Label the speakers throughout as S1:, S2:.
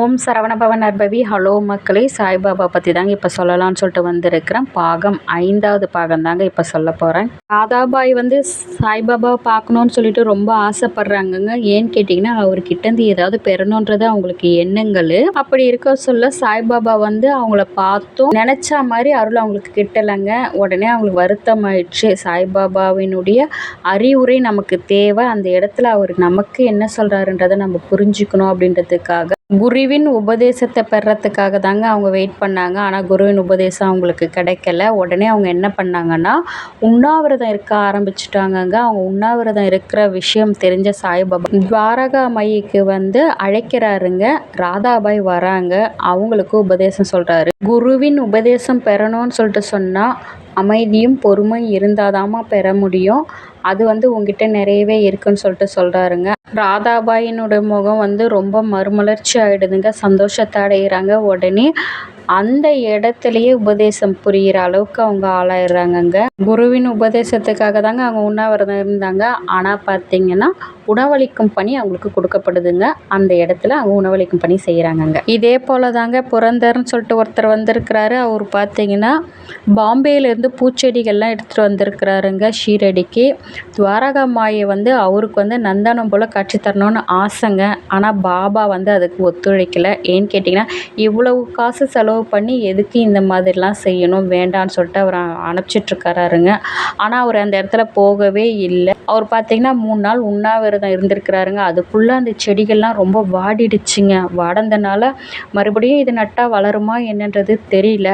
S1: ஓம் சரவணபவ நற்பவி. Hello மக்களே, சாய்பாபா பற்றி தாங்க இப்போ சொல்லலாம்னு சொல்லிட்டு வந்திருக்கிறேன். பாகம் 5வது பாகம் தாங்க இப்போ சொல்ல போகிறேன். ராதாபாய் சாய்பாபாவை பார்க்கணுன்னு சொல்லிட்டு ரொம்ப ஆசைப்படுறாங்கங்க. ஏன்னு கேட்டிங்கன்னா, அவர்கிட்டேருந்து ஏதாவது பெறணுன்றது அவங்களுக்கு எண்ணங்கள். அப்படி இருக்க சொல்ல சாய்பாபா அவங்கள பார்த்தோம் நினச்ச மாதிரி அருள் அவங்களுக்கு கிட்டலைங்க. உடனே அவங்களுக்கு வருத்தம் ஆயிடுச்சு. சாய்பாபாவினுடைய அறிவுரை நமக்கு தேவை. அந்த இடத்துல அவர் நமக்கு என்ன சொல்கிறாருன்றதை நம்ம புரிஞ்சுக்கணும் அப்படின்றதுக்காக குருவின் உபதேசத்தை பெறத்துக்காக தாங்க அவங்க வெயிட் பண்ணாங்க. ஆனால் குருவின் உபதேசம் அவங்களுக்கு கிடைக்கல. உடனே அவங்க என்ன பண்ணாங்கன்னா, உண்ணாவிரதம் இருக்க ஆரம்பிச்சிட்டாங்கங்க. அவங்க உண்ணாவிரதம் இருக்கிற விஷயம் தெரிஞ்ச சாய்பாபா துவாரகா மைக்கு அழைக்கிறாருங்க. ராதாபாய் வராங்க. அவங்களுக்கு உபதேசம் சொல்கிறாரு. குருவின் உபதேசம் பெறணும்னு சொல்லிட்டு சொன்னால் அமைதியும் பொறுமையும் இருந்தாதாம்மா பெற முடியும். அது உங்ககிட்ட நிறையவே இருக்குன்னு சொல்லிட்டு சொல்கிறாருங்க. ராதாபாயினோட முகம் ரொம்ப மறுமலர்ச்சி ஆகிடுதுங்க. சந்தோஷத்தை அடைகிறாங்க. உடனே அந்த இடத்துலையே உபதேசம் புரிகிற அளவுக்கு அவங்க ஆளாயிடுறாங்கங்க. குருவின் உபதேசத்துக்காக தாங்க அவங்க உண்ணாவிரதம் இருந்தாங்க. ஆனால் பார்த்தீங்கன்னா உணவளிக்கும் பணி அவங்களுக்கு கொடுக்கப்படுதுங்க. அந்த இடத்துல அவங்க உணவளிக்கும் பணி செய்கிறாங்கங்க. இதே போல் தாங்க புரந்தர்னு சொல்லிட்டு ஒருத்தர் வந்திருக்கிறாரு. அவர் பார்த்தீங்கன்னா பாம்பேலேருந்து பூச்செடிகள்லாம் எடுத்துகிட்டு வந்திருக்கிறாருங்க ஷீரடிக்கு. துவாரகா மாயை அவருக்கு நந்தனம் போல் காட்சி தரணும்னு ஆசைங்க. ஆனால் பாபா அதுக்கு ஒத்துழைக்கலை. ஏன்னு கேட்டிங்கன்னா, இவ்வளவு காசு செலவு பண்ணி எதுக்கு இந்த மாதிரிலாம் செய்யணும், வேண்டான்னு சொல்லிட்டு அவர் அனுப்பிச்சிட்ருக்காருங்க. ஆனால் அவர் அந்த இடத்துல போகவே இல்லை. அவர் பார்த்தீங்கன்னா 3 நாள் உண்ணாவிரதம் இருந்திருக்கிறாருங்க. அதுக்குள்ளே அந்த செடிகள்லாம் ரொம்ப வாடிடுச்சுங்க. வாடந்தனால மறுபடியும் இது நட்டால் வளருமா என்னன்றது தெரியல.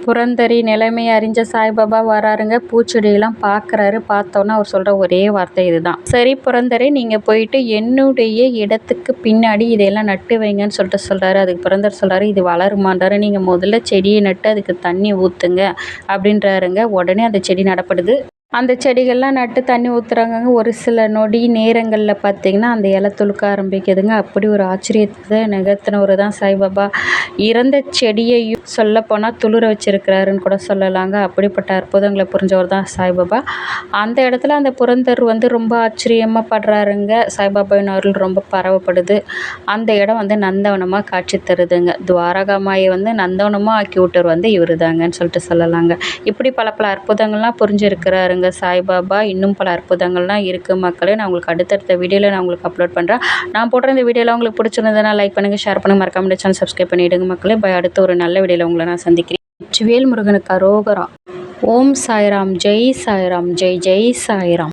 S1: புரந்தரி நிலைமையை அறிஞ்ச சாய்பாபா வராருங்க. பூச்செடியெல்லாம் பார்க்குறாரு. பார்த்தோன்னா அவர் சொல்கிற ஒரே வார்த்தை இதுதான். சரி புரந்தரி, நீங்கள் போயிட்டு என்னுடைய இடத்துக்கு பின்னாடி இதையெல்லாம் நட்டு வைங்கன்னு சொல்லிட்டு சொல்கிறாரு. அதுக்கு புரந்தர் சொல்கிறாரு, இது வளருமான்றாரு. நீங்கள் முதல்ல செடியை நட்டு அதுக்கு தண்ணி ஊற்றுங்க அப்படின்றாருங்க. உடனே அந்த செடி நடப்படுது. அந்த செடிகள்லாம் நட்டு தண்ணி ஊற்றுறாங்க. ஒரு சில நொடி நேரங்களில் பார்த்திங்கன்னா அந்த இலை துளுக்க ஆரம்பிக்குதுங்க. அப்படி ஒரு ஆச்சரியத்தை நிகழ்த்தினவர் தான் சாய்பாபா. இறந்த செடியையும் சொல்லப்போனால் துளிர வச்சிருக்கிறாருன்னு கூட சொல்லலாங்க. அப்படிப்பட்ட அற்புதங்களை புரிஞ்சவர் தான் சாய்பாபா. அந்த இடத்துல அந்த புரந்தர் ரொம்ப ஆச்சரியமாக படுறாருங்க. சாய்பாபாவின் அருள் ரொம்ப பரவப்படுது. அந்த இடம் நந்தவனமாக காட்சி தருதுங்க. துவாரகா மாயை நந்தவனமாக ஆக்கி விட்டவர் இவர் தாங்கன்னு சொல்லிட்டு சொல்லலாங்க. இப்படி பல அற்புதங்கள்லாம் புரிஞ்சிருக்கிறாருங்க சாய்பாபா. இன்னும் பல அற்புதங்கள்லாம் இருக்குது மக்களே. நான் உங்களுக்கு அடுத்தடுத்த வீடியோவில் நான் உங்களுக்கு அப்லோட் பண்ணுறேன். நான் போடுற இந்த வீடியோவில் உங்களுக்கு பிடிச்சிருந்ததுன்னா லைக் பண்ணுங்கள், ஷேர் பண்ணுங்கள், மறக்காம சேனல் சப்ஸ்கிரைப் பண்ணிவிடுங்க மக்களே. அடுத்த ஒரு நல்ல வீடியோவில் உங்களை நான் சந்திக்கிறேன். வெற்றிவேல் முருகனுக்கு அரோகரா. ஓம் சாய்ராம். ஜெய் சாய்ராம். ஜெய் ஜெய் சாய்ராம்.